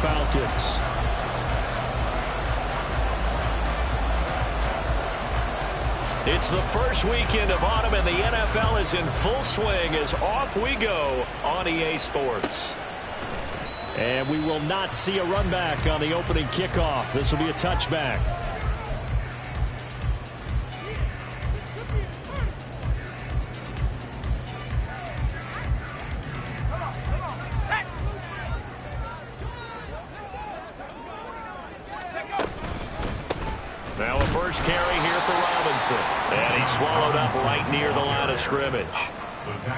Falcons. It's the first weekend of autumn, and the NFL is in full swing as off we go on EA Sports. And we will not see a run back on the opening kickoff. This will be a touchback. Now a first carry here for Robinson. And he's swallowed up right near the line of scrimmage.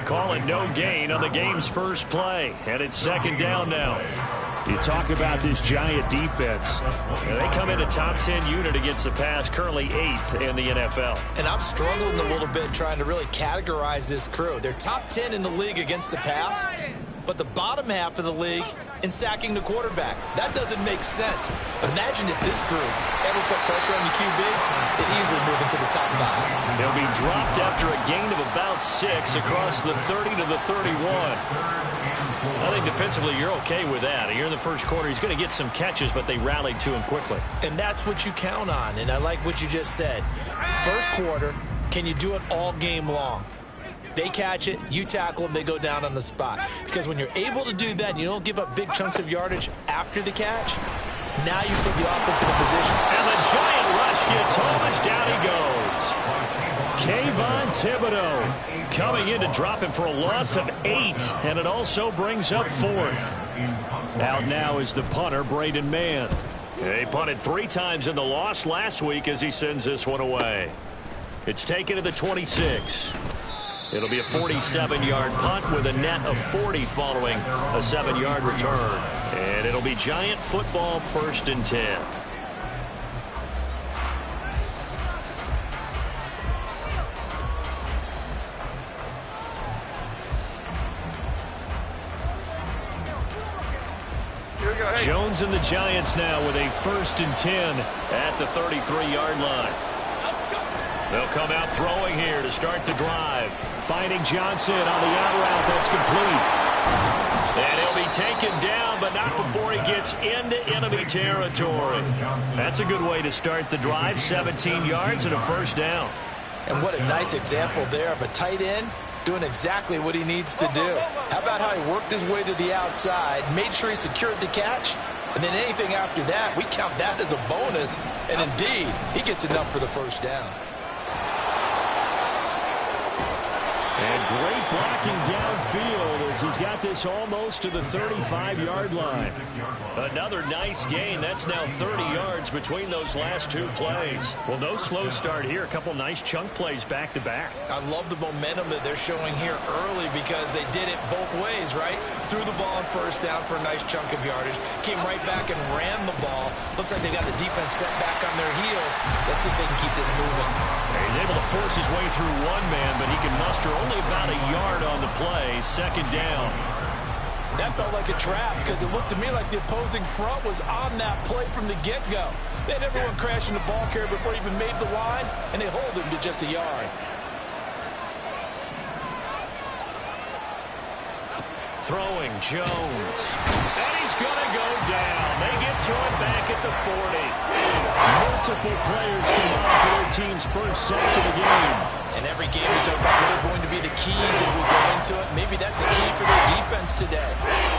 Call it no gain on the game's first play. And it's second down now. You talk about this Giant defense. They come in a top 10 unit against the pass, currently 8th in the NFL. And I'm struggling a little bit trying to really categorize this crew. They're top 10 in the league against the pass, but the bottom half of the league in sacking the quarterback. That doesn't make sense. Imagine if this group ever put pressure on the QB, they'd easily move into the top 5. They'll be dropped after a gain of about 6 across the 30 to the 31. I think defensively you're okay with that. Here in the first quarter, he's going to get some catches, but they rallied to him quickly. And that's what you count on, and I like what you just said. First quarter, can you do it all game long? They catch it, you tackle them, they go down on the spot. Because when you're able to do that and you don't give up big chunks of yardage after the catch, now you put the offense in a position. And the Giant rush gets home as down he goes. Kayvon Thibodeau coming in to drop him for a loss of 8, and it also brings up 4th. Out now is the punter, Braden Mann. He punted 3 times in the loss last week as he sends this one away. It's taken to the 26. It'll be a 47-yard punt with a net of 40 following a 7-yard return. And it'll be Giant football, 1st and 10. Jones and the Giants now with a 1st and 10 at the 33-yard line. They'll come out throwing here to start the drive. Finding Johnson on the out route. That's complete. And he'll be taken down, but not before he gets into enemy territory. That's a good way to start the drive. 17 yards and a 1st down. And what a nice example there of a tight end doing exactly what he needs to do. How about how he worked his way to the outside, made sure he secured the catch, and then anything after that, we count that as a bonus. And indeed, he gets enough for the 1st down. And great blocking downfield as he's got this almost to the 35-yard line. Another nice gain. That's now 30 yards between those last 2 plays. Well, no slow start here. A couple nice chunk plays back-to-back. I love the momentum that they're showing here early because they did it both ways, right? Threw the ball on 1st down for a nice chunk of yardage. Came right back and ran the ball. Looks like they got the defense set back on their heels. Let's see if they can keep this moving. He's able to force his way through one man, but he can muster only about a yard on the play. 2nd down. That felt like a trap because it looked to me like the opposing front was on that play from the get-go. They had everyone crashing the ball carrier before he even made the line, and they hold him to just a yard. Throwing Jones. And he's going to go down. They get to him back at the 40. Multiple players combined for their team's 1st sack of the game. And every game we talk about what are going to be the keys as we go into it. Maybe that's a key for their defense today.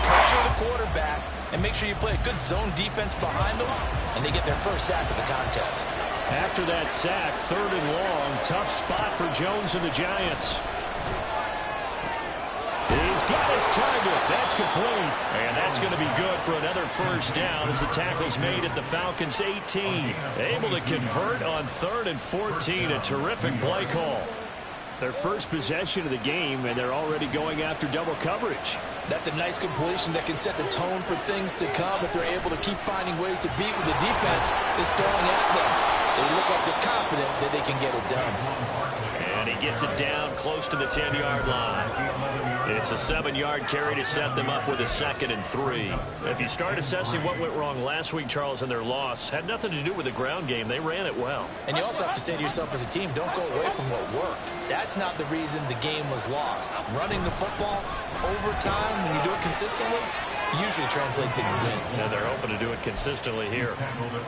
Pressure the quarterback and make sure you play a good zone defense behind them, and they get their 1st sack of the contest. After that sack, 3rd and long, tough spot for Jones and the Giants. He's got his target. That's complete. And that's going to be good for another 1st down as the tackle's made at the Falcons' 18. Able to convert on 3rd and 14. A terrific play call. Their first possession of the game, and they're already going after double coverage. That's a nice completion that can set the tone for things to come if they're able to keep finding ways to beat what the defense is throwing at them. They look like they're confident that they can get it done. And he gets it down close to the 10-yard line. It's a 7-yard carry to set them up with a 2nd and 3. If you start assessing what went wrong last week, Charles, in their loss, had nothing to do with the ground game. They ran it well. And you also have to say to yourself as a team, don't go away from what worked. That's not the reason the game was lost. Running the football over time, when you do it consistently, usually translates into wins. And they're hoping to do it consistently here.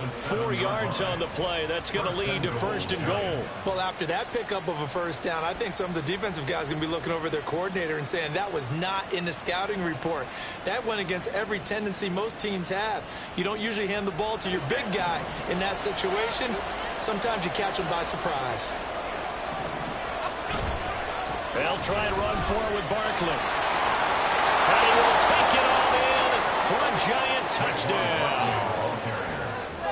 4 yards on the play. That's going to lead to 1st and goal. Well, after that pickup of a first down, I think some of the defensive guys are going to be looking over their coordinator and saying that was not in the scouting report. That went against every tendency most teams have. You don't usually hand the ball to your big guy in that situation. Sometimes you catch them by surprise. They'll try and run forward with Barkley. And he will take it all in for a Giant touchdown.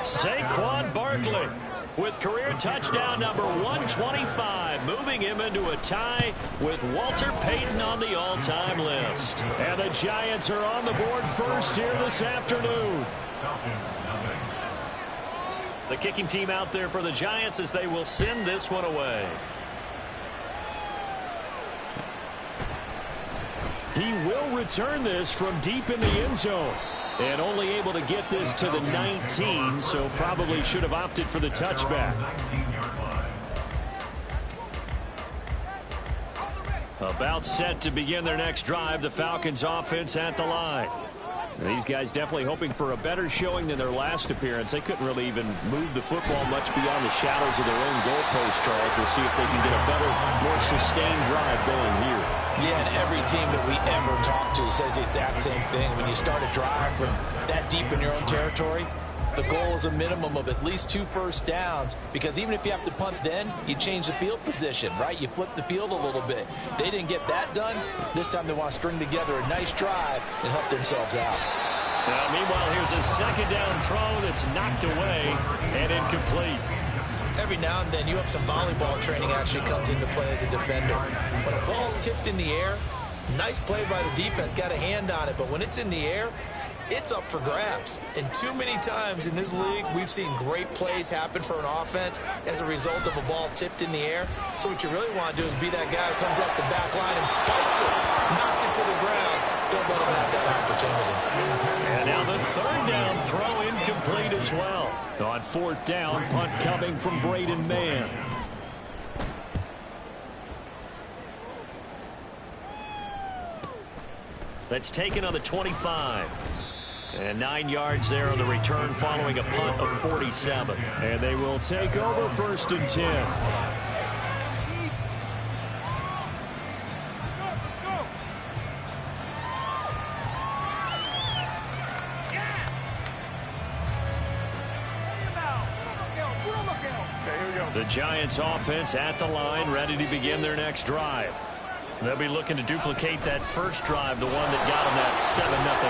Saquon Barkley with career touchdown number 125, moving him into a tie with Walter Payton on the all-time list. And the Giants are on the board first here this afternoon. The kicking team out there for the Giants as they will send this one away. He will return this from deep in the end zone. And only able to get this to the 19, so probably should have opted for the touchback. About set to begin their next drive, the Falcons offense at the line. These guys definitely hoping for a better showing than their last appearance. They couldn't really even move the football much beyond the shadows of their own goalpost, Charles. We'll see if they can get a better, more sustained drive going here. Yeah, and every team that we ever talk to says the exact same thing. When you start a drive from that deep in your own territory, the goal is a minimum of at least 2 first downs, because even if you have to punt then, you change the field position, right? You flip the field a little bit. They didn't get that done. This time they want to string together a nice drive and help themselves out. Now, meanwhile, here's a 2nd down throw that's knocked away and incomplete. Every now and then you have some volleyball training actually comes into play as a defender. When a ball's tipped in the air, nice play by the defense, got a hand on it, but when it's in the air, it's up for grabs. And too many times in this league, we've seen great plays happen for an offense as a result of a ball tipped in the air. So what you really want to do is be that guy who comes up the back line and spikes it, knocks it to the ground. Don't let him have that opportunity. And now the 3rd down throw incomplete as well. On 4th down, punt coming from Braden Mann. That's taken on the 25. And 9 yards there on the return following a punt of 47. And they will take over 1st and 10. The Giants offense at the line, ready to begin their next drive. They'll be looking to duplicate that first drive, the one that got them that 7-0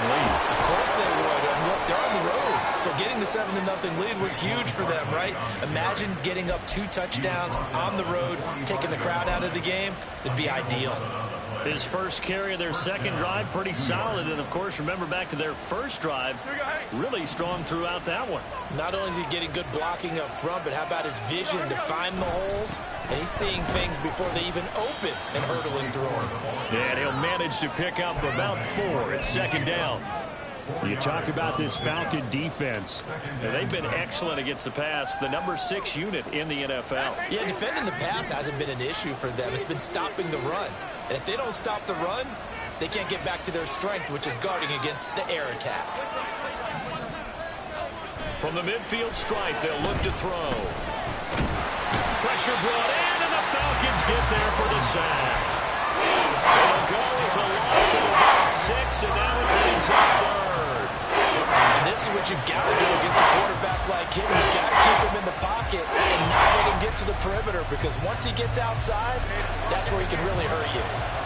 lead. Of course they would. And look, they're on the road. So getting the 7-0 lead was huge for them, right? Imagine getting up 2 touchdowns on the road, taking the crowd out of the game. It'd be ideal. His first carry of their 2nd drive, pretty solid. And, of course, remember back to their first drive, really strong throughout that one. Not only is he getting good blocking up front, but how about his vision to find the holes? And he's seeing things before they even open and hurdling through them. And he'll manage to pick up about 4 at 2nd down. You talk about this Falcon defense. And they've been excellent against the pass, the number 6 unit in the NFL. Yeah, defending the pass hasn't been an issue for them. It's been stopping the run. And if they don't stop the run, they can't get back to their strength, which is guarding against the air attack. From the midfield stripe, they'll look to throw. Pressure brought in, and the Falcons get there for the sack. It'll go as a loss of about 6, and now it brings up 3rd. And this is what you've got to do against a quarterback like him. You've got to keep him in the pocket and not let him get to the perimeter, because once he gets outside, that's where he can really hurt you.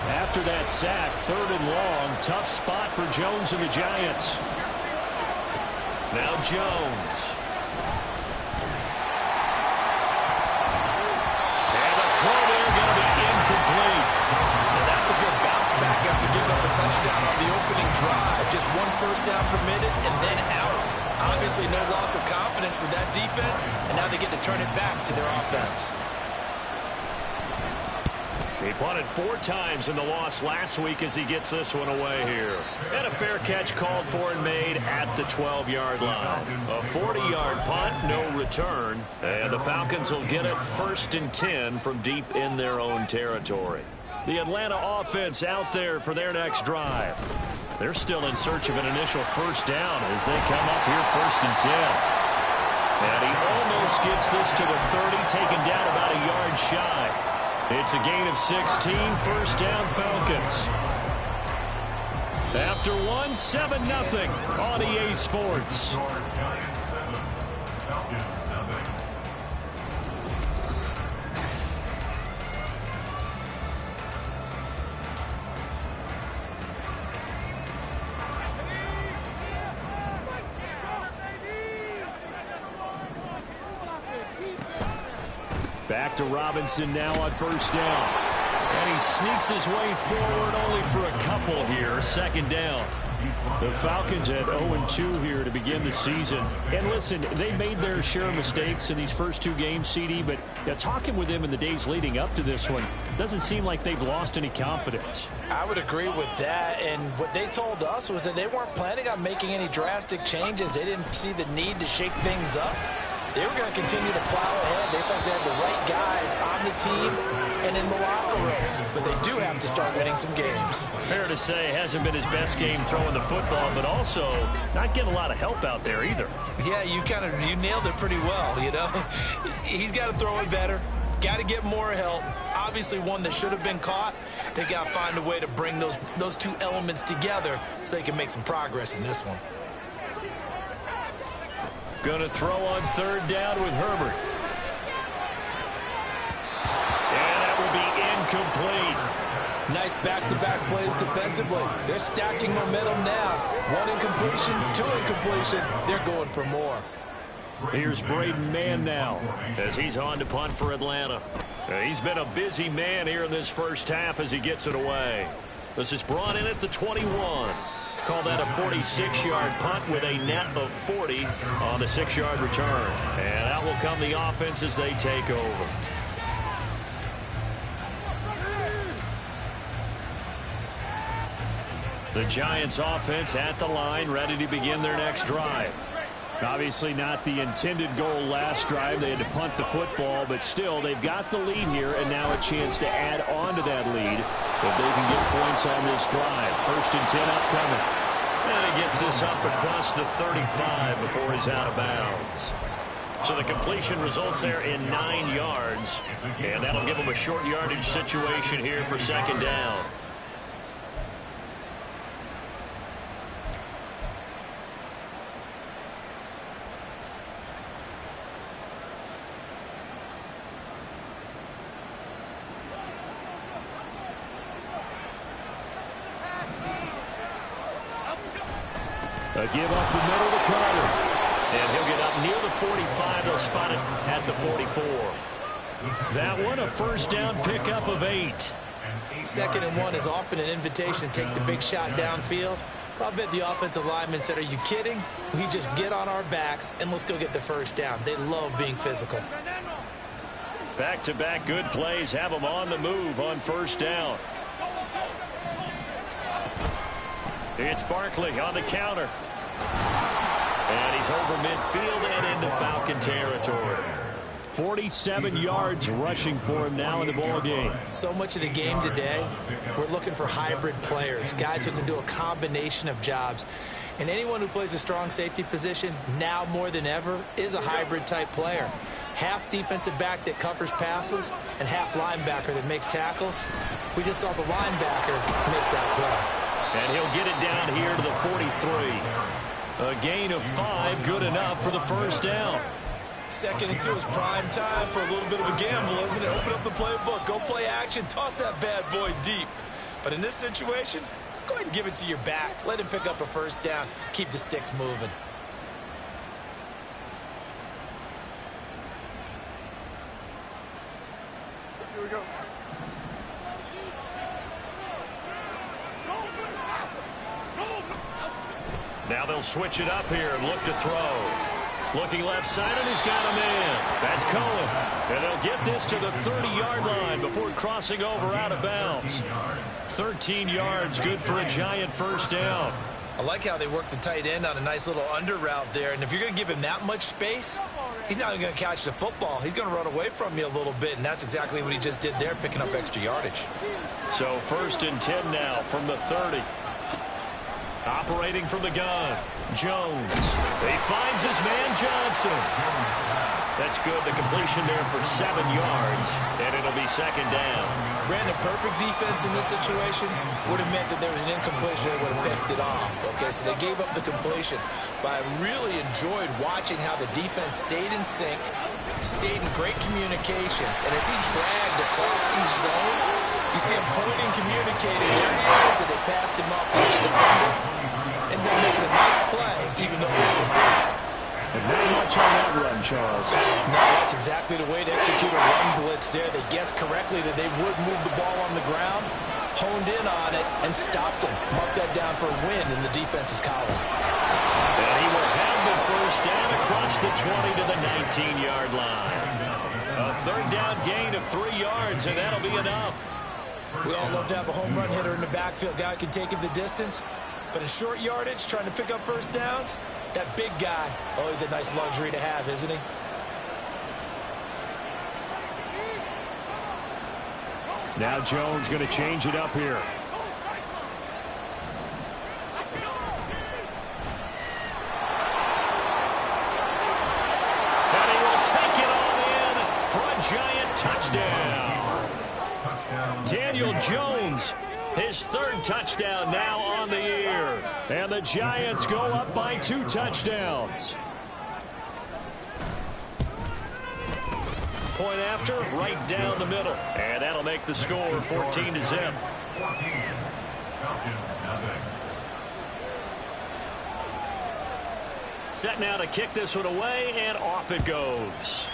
After that sack, 3rd and long, tough spot for Jones and the Giants. Now Jones. And the throw there going to be incomplete. And that's a good bounce back after giving up a touchdown on the opening drive. Just 1 first down permitted and then out. Obviously no loss of confidence with that defense, and now they get to turn it back to their offense. He punted 4 times in the loss last week as he gets this one away here. And a fair catch called for and made at the 12-yard line. A 40-yard punt, no return. And the Falcons will get it 1st and 10 from deep in their own territory. The Atlanta offense out there for their next drive. They're still in search of an initial first down as they come up here 1st and 10. And he almost gets this to the 30, taken down about a yard shy. It's a gain of 16, 1st down Falcons. After 7-0 on EA Sports. Back to Robinson now on 1st down. And he sneaks his way forward only for a couple here. 2nd down. The Falcons at 0-2 here to begin the season. And listen, they made their share of mistakes in these first 2 games, CD, but talking with them in the days leading up to this one, doesn't seem like they've lost any confidence. I would agree with that, and what they told us was that they weren't planning on making any drastic changes. They didn't see the need to shake things up. They were going to continue to plow ahead. They thought they had the right guys on the team and in the locker room. But they do have to start winning some games. Fair to say, hasn't been his best game throwing the football, but also not getting a lot of help out there either. Yeah, you nailed it pretty well, you know. He's got to throw it better. Got to get more help. Obviously one that should have been caught. They got to find a way to bring those 2 elements together so they can make some progress in this one. Going to throw on 3rd down with Herbert. And that will be incomplete. Nice back-to-back plays defensively. They're stacking momentum now. 1 incompletion, 2 incompletion. They're going for more. Here's Braden Mann now as he's on to punt for Atlanta. He's been a busy man here in this first half as he gets it away. This is brought in at the 21. Call that a 46-yard punt with a net of 40 on the 6-yard return. And out will come the offense as they take over. The Giants offense at the line, ready to begin their next drive. Obviously not the intended goal last drive. They had to punt the football, but still they've got the lead here and now a chance to add on to that lead if they can get points on this drive. 1st and 10 upcoming. And he gets this up across the 35 before he's out of bounds. So the completion results there in 9 yards, and that'll give them a short yardage situation here for 2nd down. A give up the middle to Carter. And he'll get up near the 45. They'll spot it at the 44. That one, a 1st down pickup of 8. 2nd and 1 is often an invitation to take the big shot downfield. I bet the offensive linemen said, are you kidding? We just get on our backs and let's go get the 1st down. They love being physical. Back-to-back good plays have them on the move on 1st down. It's Barkley on the counter. And he's over midfield and into Falcon territory. 47 yards rushing for him now in the ball game. So much of the game today, we're looking for hybrid players, guys who can do a combination of jobs. And anyone who plays a strong safety position, now more than ever, is a hybrid type player. Half defensive back that covers passes and half linebacker that makes tackles. We just saw the linebacker make that play. And he'll get it down here to the 43. A gain of 5, good enough for the 1st down. 2nd and 2 is prime time for a little bit of a gamble, isn't it? Open up the playbook, go play action, toss that bad boy deep. But in this situation, go ahead and give it to your back. Let him pick up a 1st down, keep the sticks moving. Here we go. Now they'll switch it up here and look to throw. Looking left side, and he's got a man. That's Cohen. And they'll get this to the 30-yard line before crossing over out of bounds. 13 yards, good for a Giant 1st down. I like how they work the tight end on a nice little under route there. And if you're going to give him that much space, he's not going to catch the football. He's going to run away from you a little bit, and that's exactly what he just did there, picking up extra yardage. So 1st and 10 now from the 30. Operating from the gun, Jones. He finds his man Johnson. That's good. The completion there for 7 yards, and it'll be second down. Brandon, perfect defense in this situation would have meant that there was an incompletion that would have picked it off. Okay, so they gave up the completion. But I really enjoyed watching how the defense stayed in sync, stayed in great communication, and as he dragged across each zone, you see him pointing, communicating. There he is, and they passed him off to each defender. And they're making a nice play, even though it was complete. And very much on that run, Charles. No, that's exactly the way to execute a run blitz there. They guessed correctly that they would move the ball on the ground, honed in on it, and stopped them. Marked that down for a win in the defense's column. And he will have the first down across the 20 to the 19-yard line. A third down gain of 3 yards, and that'll be enough. We all love to have a home run hitter in the backfield. Guy can take it the distance. But in short yardage, trying to pick up first downs, that big guy, always a nice luxury to have, isn't he? Now Jones going to change it up here. And he will take it all in for a giant touchdown. Daniel Jones, his third touchdown now on the year. And the Giants go up by 2 touchdowns. Point after, right down the middle. And that'll make the score 14-0. Set now to kick this one away, and off it goes.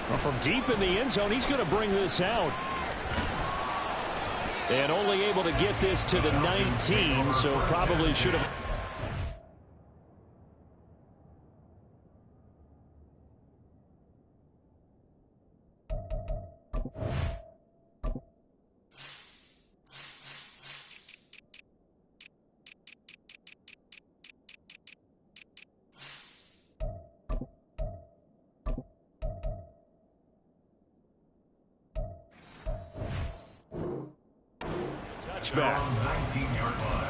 Well, from deep in the end zone, he's going to bring this out. And only able to get this to the 19, so probably should have. Touchback. 19-yard line.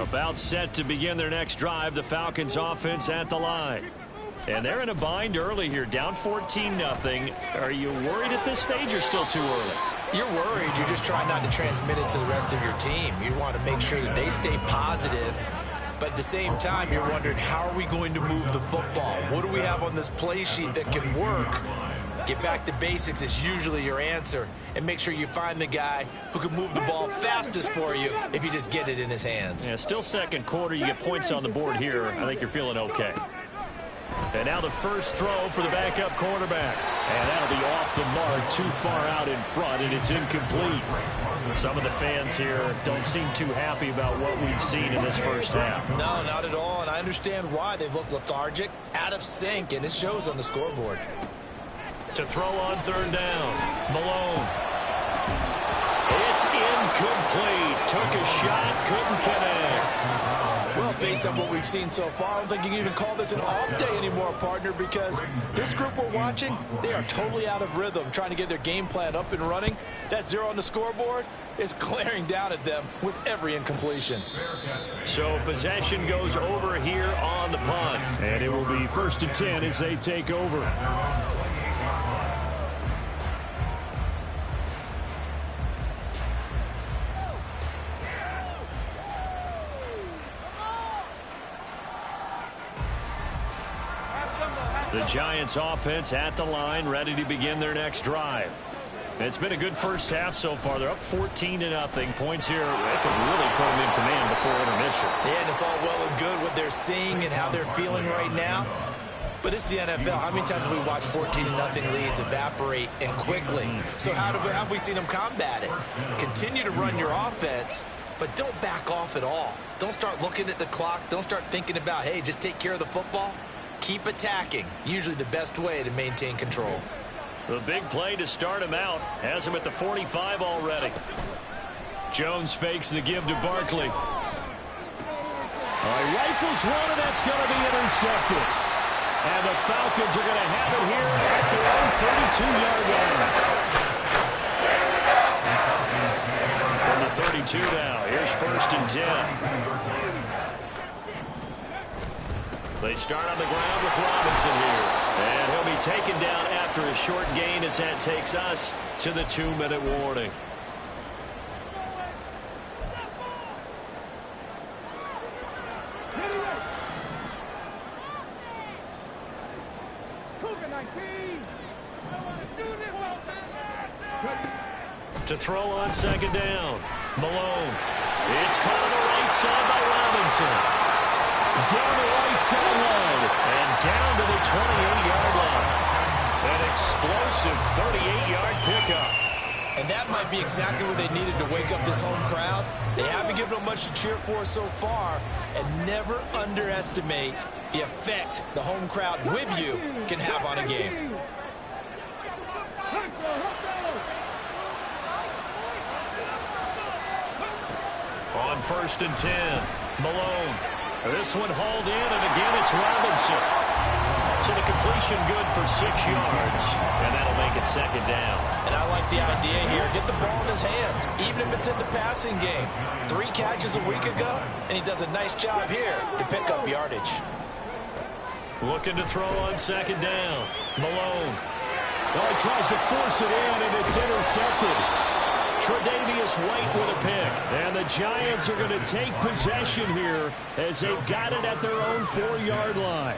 About set to begin their next drive, the Falcons offense at the line. And they're in a bind early here, down 14-0. Are you worried at this stage or still too early? You're worried. You're just trying not to transmit it to the rest of your team. You want to make sure that they stay positive. But at the same time, you're wondering, how are we going to move the football? What do we have on this play sheet that can work? Get back to basics is usually your answer. And make sure you find the guy who can move the ball fastest for you if you just get it in his hands. Yeah, still second quarter. You get points on the board here. I think you're feeling okay. And now the first throw for the backup quarterback. And that'll be off the mark, too far out in front, and it's incomplete. Some of the fans here don't seem too happy about what we've seen in this first half. No, not at all, and I understand why. They've looked lethargic, out of sync, and it shows on the scoreboard. To throw on third down, Malone. It's incomplete. Took a shot, couldn't connect. Well, based on what we've seen so far, I don't think you can even call this an off day anymore, partner, because this group we're watching, they are totally out of rhythm, trying to get their game plan up and running. That 0 on the scoreboard is glaring down at them with every incompletion. So possession goes over here on the punt. And it will be 1st and 10 as they take over. The Giants offense at the line, ready to begin their next drive. It's been a good first half so far. They're up 14-0. Points here, they could really put them in command before intermission. Yeah, and it's all well and good what they're seeing and how they're feeling right now. But it's the NFL. How many times have we watched 14-0 leads evaporate and quickly? So how have we seen them combat it? Continue to run your offense, but don't back off at all. Don't start looking at the clock. Don't start thinking about, hey, just take care of the football. Keep attacking. Usually the best way to maintain control. The big play to start him out. Has him at the 45 already. Jones fakes the give to Barkley. Rifles one, and that's going to be intercepted. And the Falcons are going to have it here at their own 32-yard line. From the 32 now, here's 1st and 10. They start on the ground with Robinson here. And he'll be taken down after a short gain as that takes us to the 2-minute warning. To throw on 2nd down. Malone. It's caught on the right side by Robinson. Down the right sideline. And down to the 28-yard line. An explosive 38-yard pickup. And that might be exactly what they needed to wake up this home crowd. They haven't given them much to cheer for so far. And never underestimate the effect the home crowd with you can have on a game. On 1st and 10, Malone. This one hauled in, and again it's Robinson. So the completion good for 6 yards, and that'll make it 2nd down. And I like the idea here. Get the ball in his hands, even if it's in the passing game. 3 catches a week ago, and he does a nice job here to pick up yardage. Looking to throw on 2nd down. Malone. Well, he tries to force it in, and it's intercepted. Tre'Davious White with a pick. And the Giants are going to take possession here as they've got it at their own 4-yard line.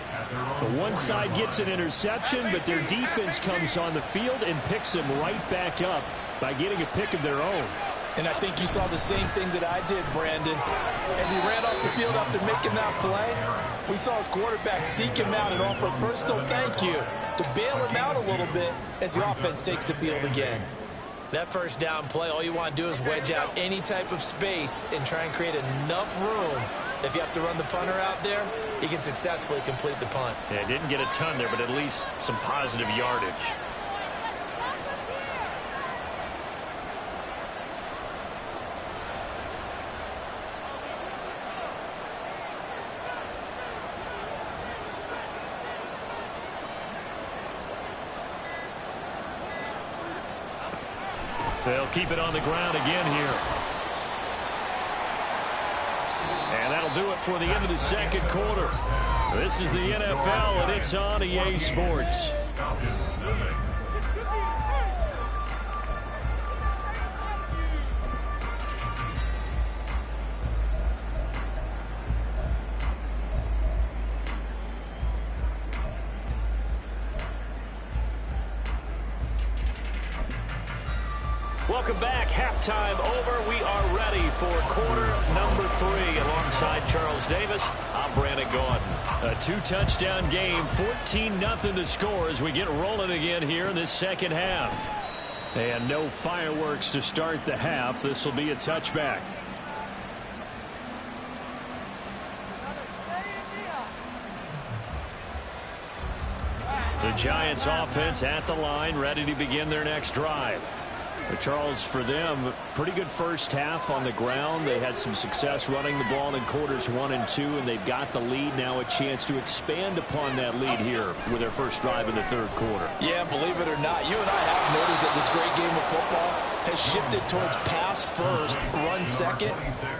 The one side gets an interception, but their defense comes on the field and picks them right back up by getting a pick of their own. And I think you saw the same thing that I did, Brandon. As he ran off the field after making that play, we saw his quarterback seek him out and offer a personal thank you to bail him out a little bit as the offense takes the field again. That 1st down play, all you want to do is wedge out any type of space and try and create enough room. If you have to run the punter out there, he can successfully complete the punt. Yeah, didn't get a ton there, but at least some positive yardage. They'll keep it on the ground again here. And that'll do it for the end of the 2nd quarter. This is the NFL, and it's on EA Sports. Welcome back. Halftime over. We are ready for quarter number 3. Alongside Charles Davis, I'm Brandon Gordon. A 2-touchdown game, 14-0 to score as we get rolling again here in this 2nd half. And no fireworks to start the half. This will be a touchback. The Giants offense at the line, ready to begin their next drive. But Charles, for them, pretty good first half on the ground. They had some success running the ball in quarters 1 and 2, and they've got the lead now, a chance to expand upon that lead here with their first drive in the 3rd quarter. Yeah, believe it or not, you and I have noticed that this great game of football has shifted towards pass first, run second.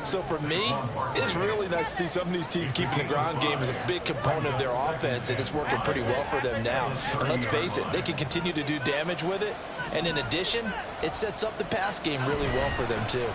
So for me, it's really nice to see some of these teams keeping the ground game as a big component of their offense, and it's working pretty well for them now. And let's face it, they can continue to do damage with it. And in addition, it sets up the pass game really well for them, too.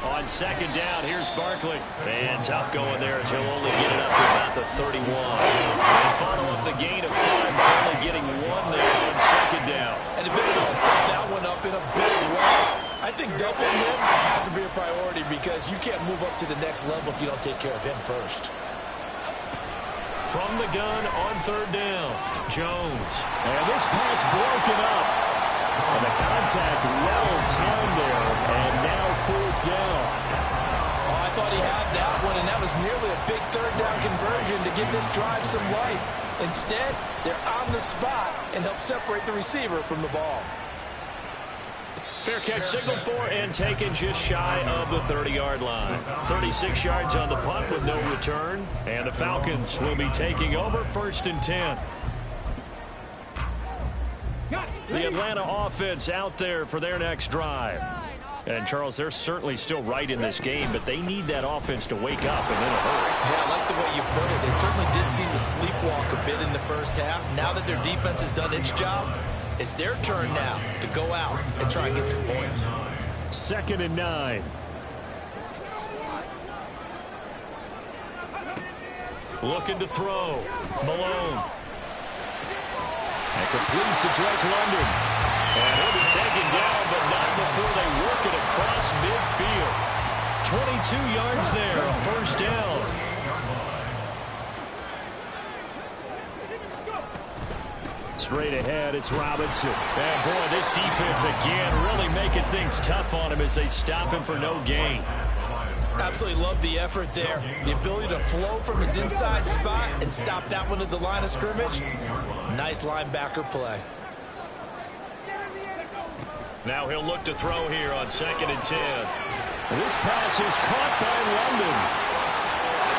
On 2nd down, here's Barkley. And tough going there as he'll only get it up to about the 31. And follow up the gain of 5, only getting 1 there on 2nd down. And the Bills will step that one up in a big way. I think doubling him has to be a priority because you can't move up to the next level if you don't take care of him first. From the gun on 3rd down, Jones. And this pass broken up. And the contact well-timed there, and now 4th down. Oh, I thought he had that one, and that was nearly a big 3rd down conversion to give this drive some life. Instead, they're on the spot and help separate the receiver from the ball. Fair catch signaled for and taken just shy of the 30-yard line. 36 yards on the punt with no return. And the Falcons will be taking over 1st and 10. The Atlanta offense out there for their next drive. And, Charles, they're certainly still right in this game, but they need that offense to wake up and in a hurry. Yeah, I like the way you put it. They certainly did seem to sleepwalk a bit in the first half. Now that their defense has done its job, it's their turn now to go out and try and get some points. 2nd and 9. Looking to throw. Malone. And complete to Drake London. And he'll be taken down, but not before they work it across midfield. 22 yards there, a 1st down. Straight ahead, it's Robinson. And boy, this defense again really making things tough on him as they stop him for no gain. Absolutely love the effort there. The ability to flow from his inside spot and stop that one at the line of scrimmage. Nice linebacker play. Now he'll look to throw here on 2nd and 10. This pass is caught by London.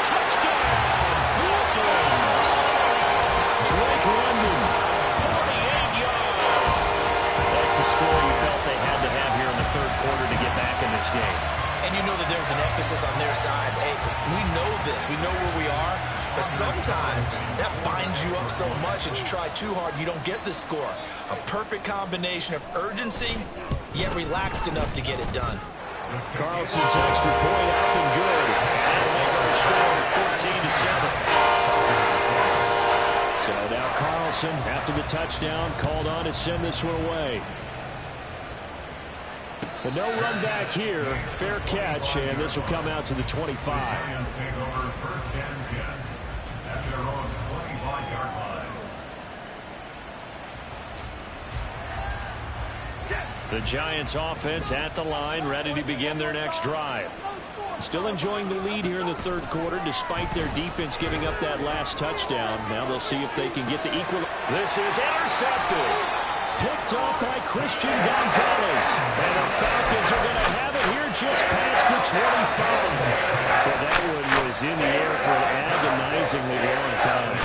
Touchdown, Falcons! Drake London, 48 yards. That's the score you felt they had to have here in the 3rd quarter to get back in this game. And you know that there's an emphasis on their side. Hey, we know this. We know where we are. But sometimes that binds you up so much that you try too hard, you don't get the score. A perfect combination of urgency, yet relaxed enough to get it done. Carlson's extra point up and good. That'll make our score 14-7. So now Carlson, after the touchdown, called on to send this one away. But no run back here. Fair catch, and this will come out to the 25. The Giants offense at the line, ready to begin their next drive. Still enjoying the lead here in the 3rd quarter, despite their defense giving up that last touchdown. Now they'll see if they can get the equal. This is intercepted. Picked off by Christian Gonzalez. And the Falcons are going to have it here just past the 25. Well, that one was in the air for an agonizingly long time.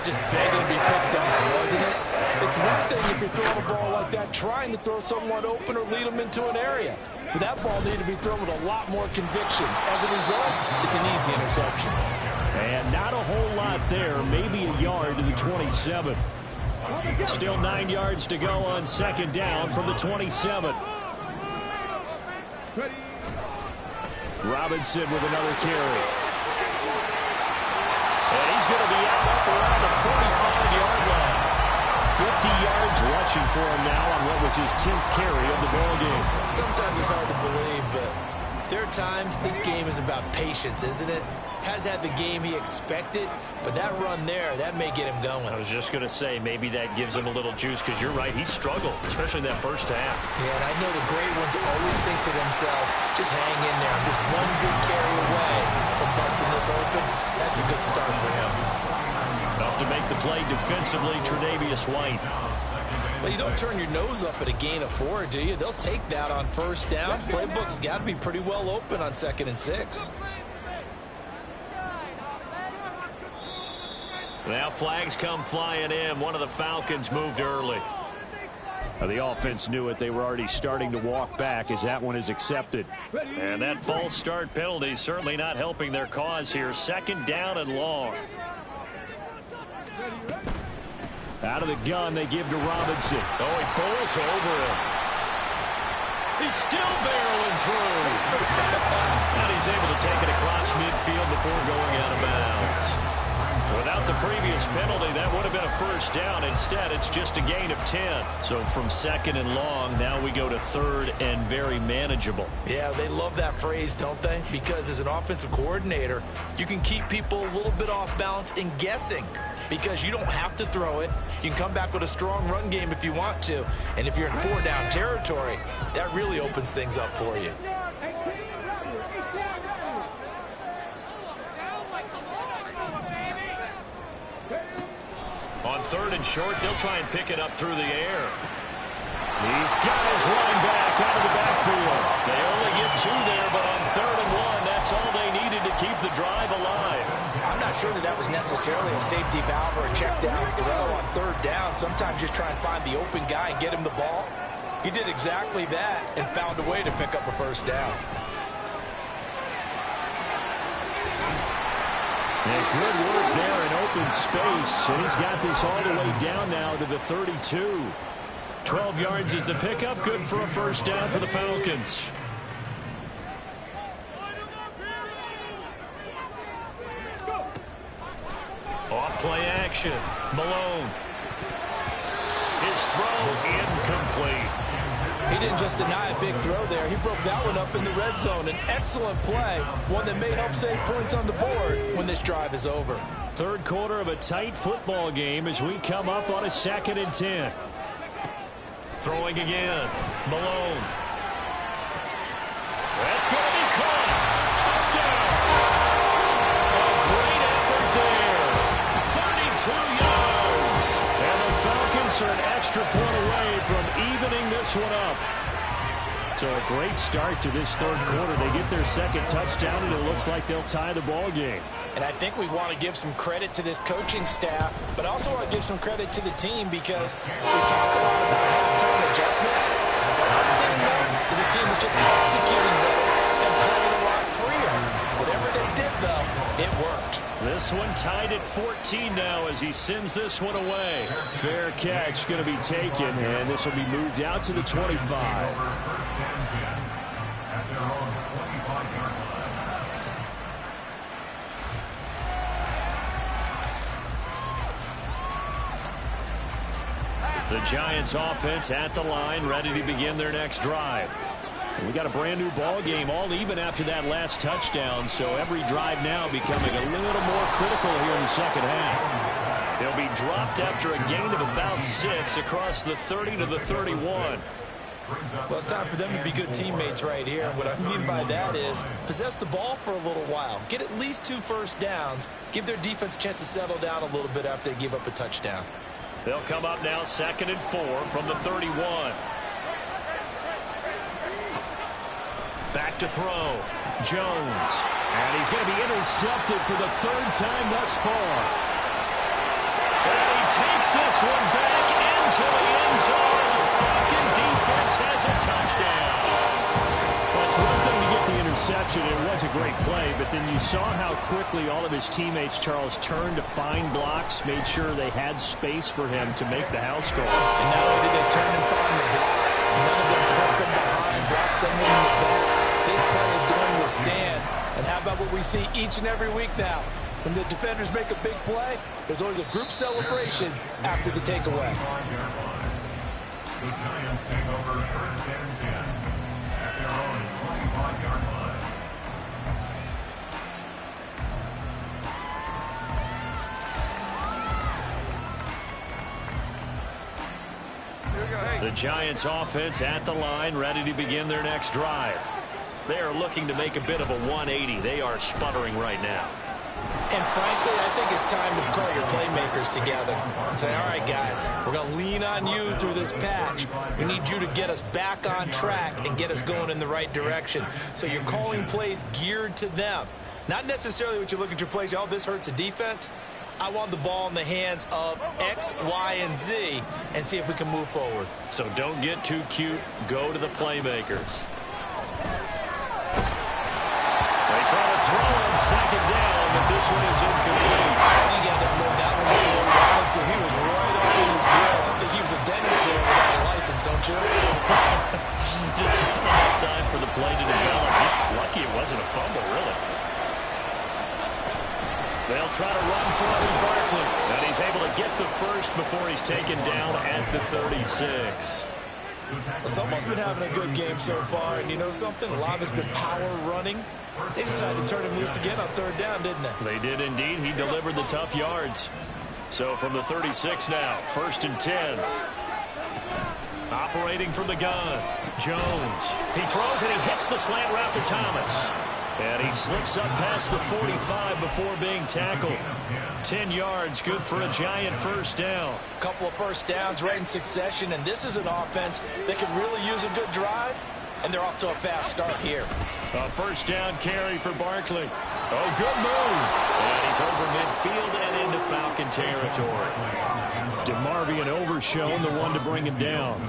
Just begging to be picked up, wasn't it? It's one thing if you're throwing a ball like that, trying to throw someone open or lead them into an area. But that ball needed to be thrown with a lot more conviction. As a result, it's an easy interception. And not a whole lot there, maybe a yard to the 27. Still 9 yards to go on 2nd down from the 27. Robinson with another carry. And he's going to be out up around the 45-yard line. 50 yards rushing for him now on what was his 10th carry of the ball game. Sometimes it's hard to believe, but there are times this game is about patience, isn't it? Has had the game he expected, but that run there, that may get him going. I was just going to say, maybe that gives him a little juice, because you're right, he struggled, especially in that first half. Yeah, and I know the great ones always think to themselves, just hang in there. I'm just one good carry away from busting this open. That's a good start for him. Up to make the play defensively, Tre'Davious White. Well, you don't turn your nose up at a gain of 4, do you? They'll take that on 1st down. Playbook's got to be pretty well open on 2nd and 6. Now flags come flying in. One of the Falcons moved early. The offense knew it. They were already starting to walk back as that one is accepted. And that false start penalty certainly not helping their cause here. 2nd down and long. Out of the gun, they give to Robinson. Oh, he bowls over him. He's still barreling through. And he's able to take it across midfield before going out of bounds. Without the previous penalty, that would have been a 1st down. Instead, it's just a gain of 10. So from 2nd and long, now we go to 3rd and very manageable. Yeah, they love that phrase, don't they? Because as an offensive coordinator, you can keep people a little bit off balance and guessing. Because you don't have to throw it. You can come back with a strong run game if you want to. And if you're in 4-down territory, that really opens things up for you. On 3rd and short, they'll try and pick it up through the air. He's got his running back out of the backfield. They only get 2 there, but on 3rd and 1, that's all they needed to keep the drive alive. I'm not sure that was necessarily a safety valve or a check down throw on 3rd down. Sometimes just try and find the open guy and get him the ball. He did exactly that and found a way to pick up a 1st down. And good work there in open space, and he's got this all the way down now to the 32. 12 yards is the pickup, good for a 1st down for the Falcons. Off play action, Malone. His throw incomplete. He didn't just deny a big throw there. He broke that one up in the red zone. An excellent play, one that may help save points on the board when this drive is over. 3rd quarter of a tight football game as we come up on a 2nd and 10. Throwing again, Malone. That's going to be caught. Touchdown. A great effort there. 32 yards. And the Falcons are an extra point away from evening this one up. So a great start to this 3rd quarter. They get their 2nd touchdown, and it looks like they'll tie the ball game. And I think we want to give some credit to this coaching staff, but also want to give some credit to the team because we talk a lot about halftime adjustments. What I'm seeing there is a team that's just executing better and playing a lot freer. Whatever they did, though, it worked. This one tied at 14 now as he sends this one away. Fair catch going to be taken, and this will be moved out to the 25. The Giants offense at the line, ready to begin their next drive. And we got a brand new ball game, all even after that last touchdown, so every drive now becoming a little more critical here in the 2nd half. They'll be dropped after a gain of about 6 across the 30 to the 31. Well, it's time for them to be good teammates right here. And what I mean by that is possess the ball for a little while. Get at least 2 first downs. Give their defense a chance to settle down a little bit after they give up a touchdown. They'll come up now 2nd and 4 from the 31. Back to throw. Jones. And he's going to be intercepted for the 3rd time thus far. And he takes this one back into the end zone. The Falcon defense has a touchdown. Well, it's one thing to get the interception. It was a great play, but then you saw how quickly all of his teammates, Charles, turned to find blocks, made sure they had space for him to make the house call. And not only did they turn and find the blocks, none of them broke them behind, block someone in the back. This play is going to stand. And how about what we see each and every week now? When the defenders make a big play, there's always a group celebration after the takeaway. The Giants take over 1st and 10 at their own 25-yard line. The Giants offense at the line, ready to begin their next drive. They are looking to make a bit of a 180. They are sputtering right now. And frankly, I think it's time to call your playmakers together and say, all right, guys, we're going to lean on you through this patch. We need you to get us back on track and get us going in the right direction. So you're calling plays geared to them. Not necessarily what you look at your plays, oh, this hurts the defense. I want the ball in the hands of X, Y, and Z and see if we can move forward. So don't get too cute. Go to the playmakers. They try to throw on 2nd down, but this one is incomplete. I think he had to load that one before he wanted to. He was right up in his grill. I think he was a dentist there without a license, don't you? Just not enough time for the play to develop. Lucky it wasn't a fumble, really. They'll try to run for it with Barkley. And he's able to get the first before he's taken down at the 36. Someone's been having a good game so far, and you know something? A lot of it's been power running. They decided to turn him loose again on 3rd down, didn't they? They did indeed. He delivered the tough yards. So from the 36 now, 1st and 10. Operating from the gun, Jones. He throws and he hits the slant route to Thomas. And he slips up past the 45 before being tackled. 10 yards, good for a Giant first down. A couple of first downs right in succession, and this is an offense that could really use a good drive, and they're off to a fast start here. A first down carry for Barkley. Oh, good move. And he's over midfield and into Falcon territory. DeMarvion Overshown, the one to bring him down.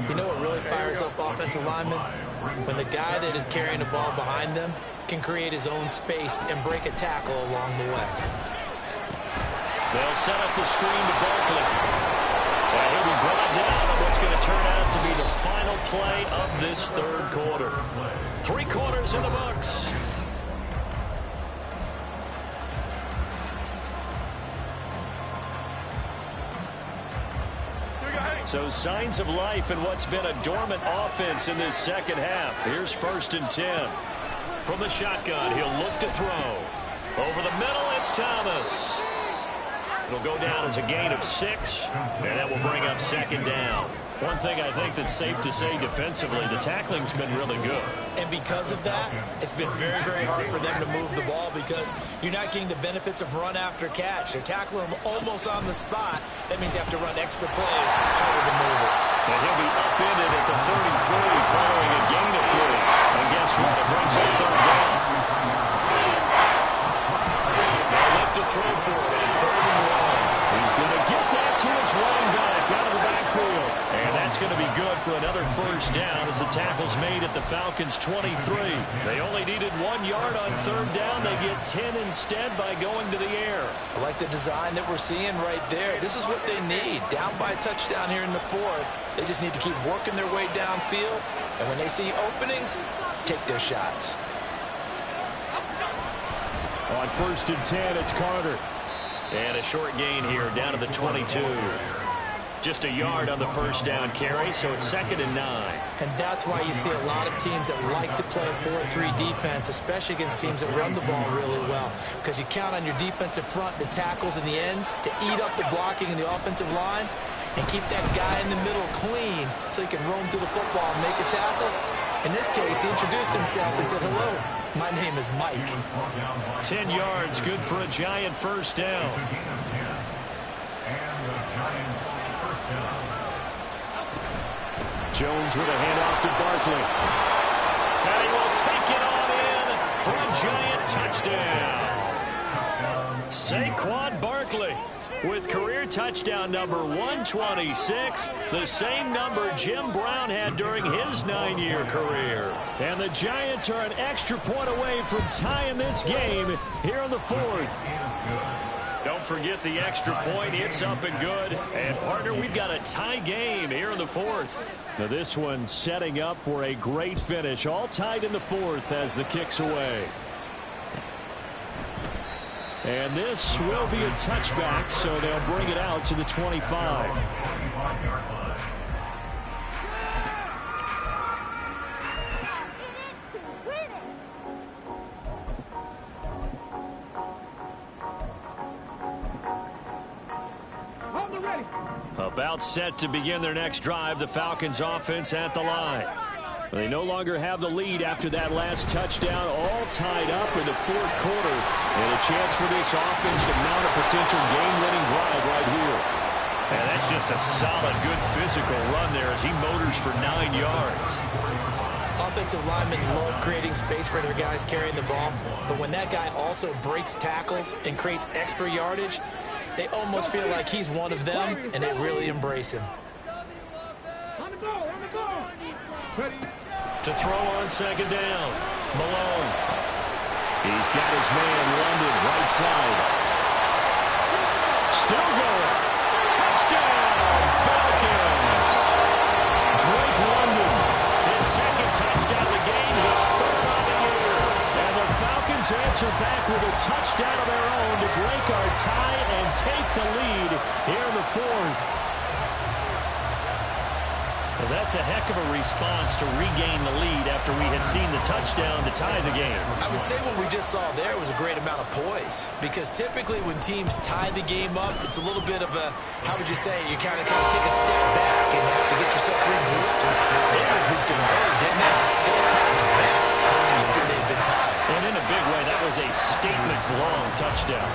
You know what really fires up offensive linemen? When the guy that is carrying the ball behind them can create his own space and break a tackle along the way. They'll set up the screen to Barkley. And he'll be brought down on what's going to turn out to be the final play of this third quarter. 3 quarters in the books. So signs of life in what's been a dormant offense in this second half. Here's 1st and 10. From the shotgun, he'll look to throw. Over the middle, it's Thomas. It'll go down as a gain of 6, and that will bring up 2nd down. One thing I think that's safe to say defensively, the tackling's been really good. And because of that, it's been very, very hard for them to move the ball because you're not getting the benefits of run after catch. They're tackling them almost on the spot. That means you have to run extra plays, harder to move it. And he'll be upended at the 33 following a gain of 3. And guess what? It brings up 3rd down. They'll look to throw for it at 3rd and 1. He's going to get that to his running back out of the backfield. And that's going to be good for another 1st down as the tackle's made at the Falcons' 23. They only needed 1 yard on 3rd down. They get 10 instead by going to the air. I like the design that we're seeing right there. This is what they need. Down by a touchdown here in the 4th. They just need to keep working their way downfield. And when they see openings, take their shots. On 1st and 10, it's Carter. And a short gain here down to the 22. Just a yard on the 1st down carry, so it's 2nd and 9. And that's why you see a lot of teams that like to play 4-3 defense, especially against teams that run the ball really well. Because you count on your defensive front, the tackles and the ends, to eat up the blocking in the offensive line and keep that guy in the middle clean so he can roam to the football and make a tackle. In this case, he introduced himself and said, "Hello, my name is Mike." 10 yards, good for a Giant 1st down. Jones with a handoff to Barkley. And he will take it on in for a Giant touchdown. Saquon Barkley with career touchdown number 126, the same number Jim Brown had during his 9-year career. And the Giants are an extra point away from tying this game here in the 4th. Don't forget the extra point. It's up and good. And, partner, we've got a tie game here in the 4th. Now, this one setting up for a great finish. All tied in the 4th as the kick's away. And this will be a touchback, so they'll bring it out to the 25. About set to begin their next drive, the Falcons offense at the line. They no longer have the lead after that last touchdown, all tied up in the 4th quarter. And a chance for this offense to mount a potential game-winning drive right here. And that's just a solid, good physical run there as he motors for 9 yards. Offensive linemen love creating space for their guys carrying the ball. But when that guy also breaks tackles and creates extra yardage, they almost feel like he's one of them, and they really embrace him. To throw on 2nd down, Malone. He's got his man London right side. Still going. Touchdown, Falcons. Drake London, his 2nd touchdown of the game, his 3rd on the year. And the Falcons answer back with a touchdown of their own to break our tie and take the lead here in the 4th. Well, that's a heck of a response to regain the lead after we had seen the touchdown to tie the game. I would say what we just saw there was a great amount of poise, because typically when teams tie the game up, it's a little bit of a, how would you say, you kind of take a step back and have to get yourself regrouped. They regrouped them early, didn't they? They attacked back after they'd been tied. And in a big way, that was a statement long touchdown.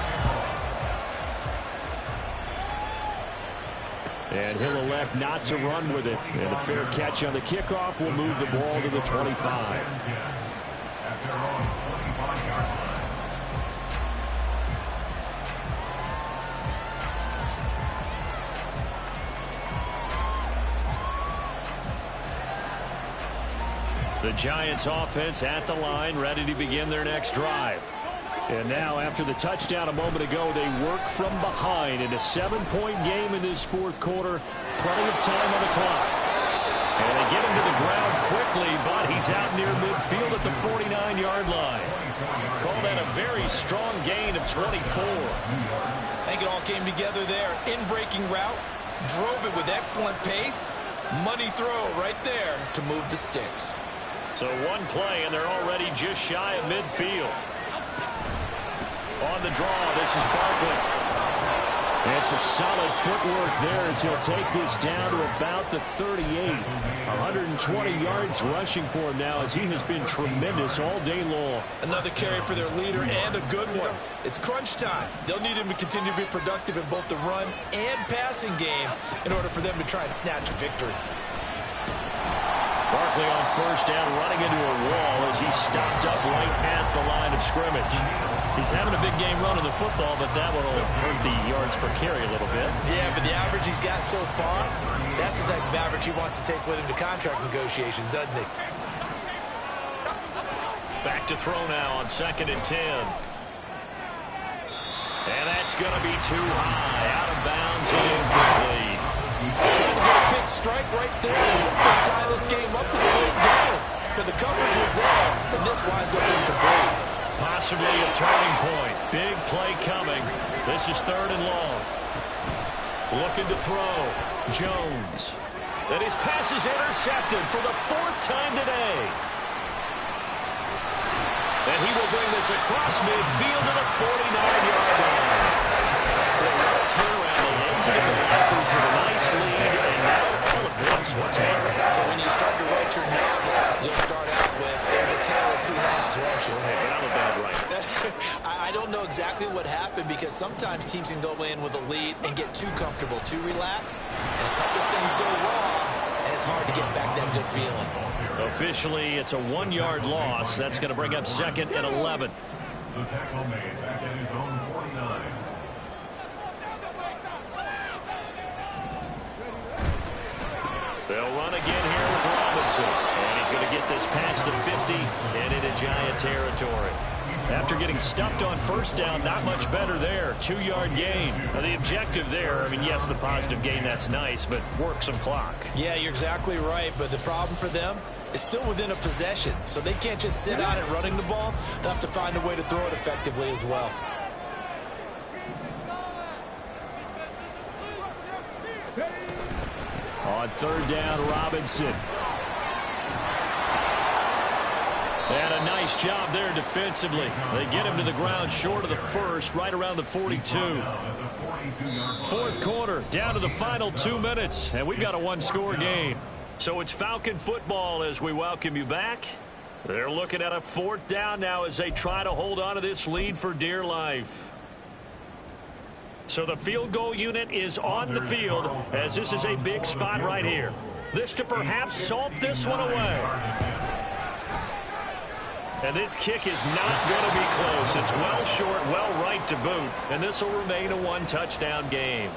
And he'll elect not to run with it. And a fair catch on the kickoff will move the ball to the 25. The Giants offense at the line, ready to begin their next drive. And now, after the touchdown a moment ago, they work from behind in a 7-point game in this fourth quarter. Plenty of time on the clock. And they get him to the ground quickly, but he's out near midfield at the 49-yard line. Call that a very strong gain of 24. I think it all came together there. In-breaking route, drove it with excellent pace. Money throw right there to move the sticks. So one play, and they're already just shy of midfield. On the draw, this is Barkley. And some solid footwork there as he'll take this down to about the 38. 120 yards rushing for him now as he has been tremendous all day long. Another carry for their leader and a good one. It's crunch time. They'll need him to continue to be productive in both the run and passing game in order for them to try and snatch a victory. Barkley on first down, running into a wall as he's stopped up right at the line of scrimmage. He's having a big game running the football, but that will hurt the yards per carry a little bit. Yeah, but the average he's got so far, that's the type of average he wants to take with him to contract negotiations, doesn't he? Back to throw now on 2nd and 10. And that's going to be too high. Out of bounds and incomplete. Trying to get a big strike right there and tie this game up to the late game. But the coverage was there, and this winds up incomplete. Possibly a turning point. Big play coming. This is 3rd and long. Looking to throw. Jones. And his pass is intercepted for the 4th time today. And he will bring this across midfield to the 49-yard line. What a turnaround. The legs of the Packers with a nice lead. And now all of this, what's happening? So when you start to write your novel, you'll start out with, there's a tale of two halves, won't you? Hey, but I'm a bad writer. I don't know exactly what happened because sometimes teams can go in with a lead and get too comfortable, too relaxed, and a couple of things go wrong, and it's hard to get back that good feeling. Officially, it's a 1-yard loss. That's going to bring up 2nd and 11. The tackle made back at his own 49. They'll run again here with Robinson. And he's going to get this past the 50 and into Giant territory. After getting stuffed on first down, not much better there. 2-yard gain. Now, the objective there, I mean, yes, the positive gain, that's nice, but work some clock. Yeah, you're exactly right, but the problem for them is still within a possession. So they can't just sit on it running the ball. They'll have to find a way to throw it effectively as well. On 3rd down, Robinson. And a nice job there defensively. They get him to the ground short of the first, right around the 42. 4th quarter, down to the final 2 minutes, and we've got a 1-score game. So it's Falcon football as we welcome you back. They're looking at a 4th down now as they try to hold on to this lead for dear life. So the field goal unit is on the field as this is a big spot right here. This to perhaps salt this one away. And this kick is not going to be close. It's well short, well right to boot. And this will remain a 1-touchdown game.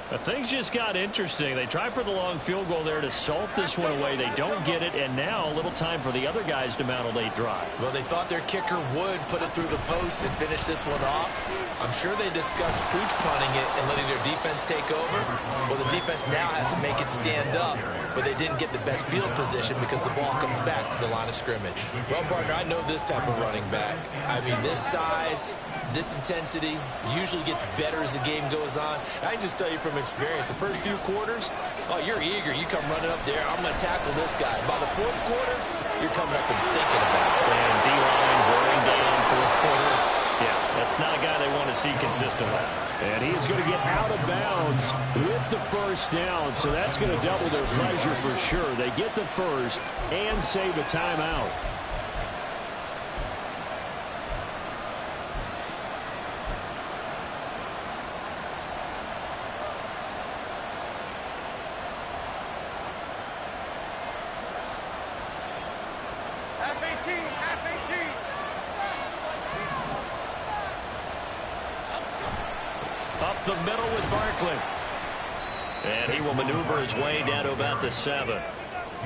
But things just got interesting. They try for the long field goal there to salt this one away. They don't get it, and now a little time for the other guys to mount a late drive. Well, they thought their kicker would put it through the post and finish this one off. I'm sure they discussed pooch punting it and letting their defense take over. Well, the defense now has to make it stand up, but they didn't get the best field position because the ball comes back to the line of scrimmage. Well, partner, I know this type of running back. I mean, this size, this intensity usually gets better as the game goes on. I can just tell you from experience, the first few quarters, oh, you're eager. You come running up there. I'm going to tackle this guy. By the 4th quarter, you're coming up and thinking about it. And D-line wearing down 4th quarter. Yeah, that's not a guy they want to see consistently. And he is going to get out of bounds with the first down, so that's going to double their pleasure for sure. They get the first and save a timeout. Up the middle with Barkley. And he will maneuver his way down to about the 7.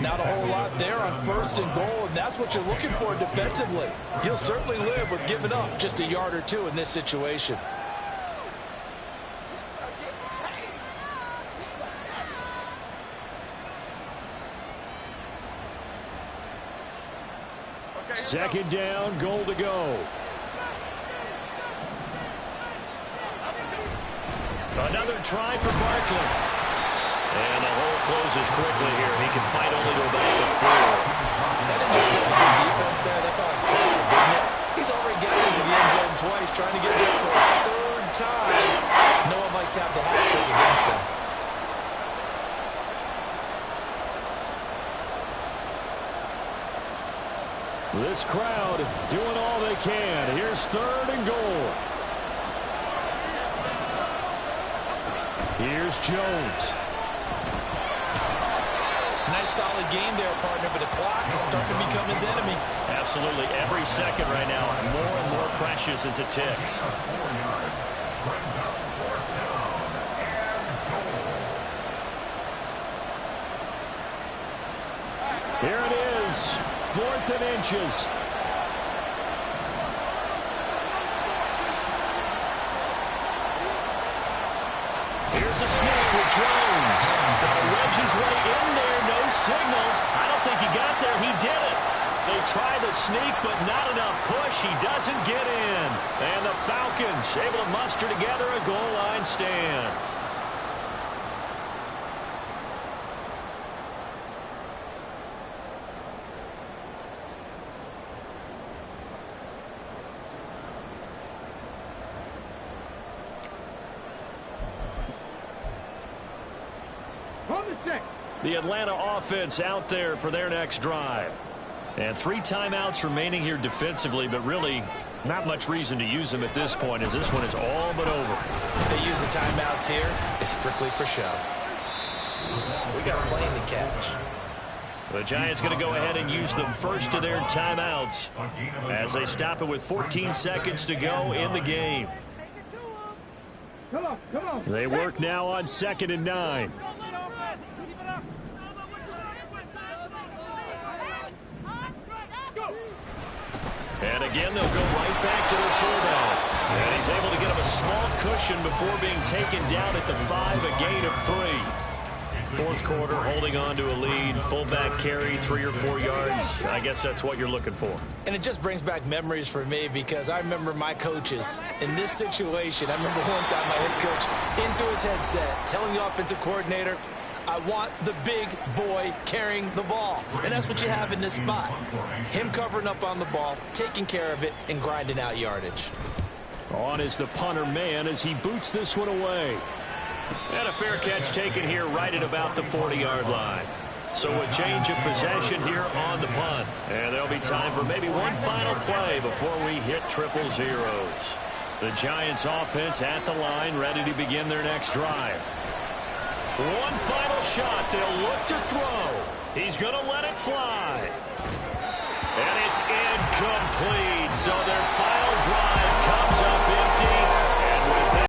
Not a whole lot there on 1st and goal, and that's what you're looking for defensively. You'll certainly live with giving up just a yard or two in this situation. Second down, goal to go. Another try for Barkley. And the hole closes quickly here. He can fight only to about the 4. That didn't just feel like good defense there. That felt like pride, didn't it? He's already got into the end zone twice, trying to get there for a 3rd time. No one likes to have the hat trick against them. This crowd doing all they can. Here's 3rd and goal. Here's Jones. Nice solid game there, partner, but the clock is starting to become his enemy. Absolutely. Every second right now, more and more precious as it ticks. Here it is. 4th and inches. Here's a snap with Jones. Trying to wedge his way in there. No signal. I don't think he got there. He did it. They try to sneak, but not enough push. He doesn't get in. And the Falcons able to muster together a goal line stand. The Atlanta offense out there for their next drive. And 3 timeouts remaining here defensively, but really not much reason to use them at this point as this one is all but over. If they use the timeouts here, it's strictly for show. We got a plane to catch. The Giants going to go ahead and use the first of their timeouts as they stop it with 14 seconds to go in the game. They work now on 2nd and 9. And again, they'll go right back to their fullback. And he's able to get him a small cushion before being taken down at the 5, a gain of 3. 4th quarter, holding on to a lead. Fullback carry, 3 or 4 yards. I guess that's what you're looking for. And it just brings back memories for me because I remember my coaches in this situation. I remember one time my head coach into his headset telling the offensive coordinator, I want the big boy carrying the ball. And that's what you have in this spot. Him covering up on the ball, taking care of it, and grinding out yardage. On is the punter man as he boots this one away. And a fair catch taken here right at about the 40-yard line. So a change of possession here on the punt. And there'll be time for maybe one final play before we hit 000. The Giants offense at the line, ready to begin their next drive. One final shot. They'll look to throw. He's going to let it fly. And it's incomplete. So their final drive comes